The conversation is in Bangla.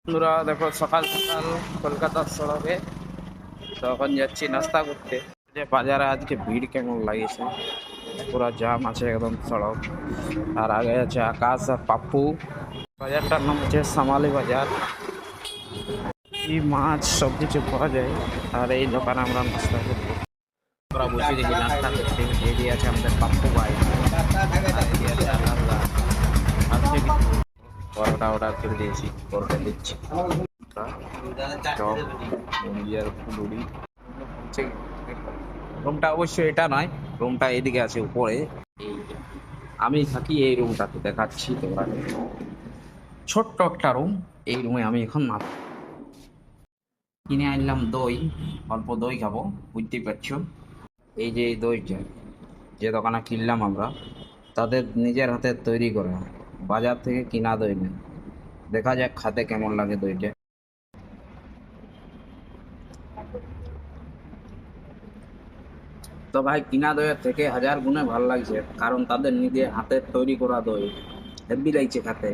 বন্ধুরা দেখো, সকাল সকাল কলকাতার সড়কে তখন যাচ্ছি নাস্তা করতে। যে বাজারে আজকে ভিড় কেমন লাগিয়েছে, পুরো জাম আছে একদম সড়ক। আর আগে আছে আকাশ আর পাপ্পু। বাজারটার নাম হচ্ছে সামালি বাজার। এই মাছ সব কিছু পাওয়া যায়। আর এই দোকানে আমরা নাস্তা করবো। আমরা বসে দেখি নাস্তা করতে। এদিকে আছে আমাদের পাপ্পু ভাই, আর এদিকে আছে আল্লাহ। আজকে পরোটা অর্ডার করে দিয়েছি, পরোটা দিচ্ছি। চপ, মুড়ি আর ফুলুরি। রুমটা অবশ্যই এটা নয়, রুমটা এদিকে আছে উপরে। এই আমি থাকি এই রুমটাতে, দেখাচ্ছি তোমরা। ছোট্ট একটা রুম। এই রুমে আমি এখন না। কিনে আনলাম দই, অল্প দই খাবো, বুঝতেই পারছো। এই যে এই দইটা যে দোকানে কিনলাম আমরা, তাদের নিজের হাতে তৈরি করা, বাজার থেকে কিনা দই না। দেখা যাক খাতে কেমন লাগে দইটা। তো ভাই, কিনা দইয়ের থেকে হাজার গুণে ভালো লাগছে, কারণ তাদের নিজে হাতের তৈরি করা দই। হেব্বি লাগছে খাতে।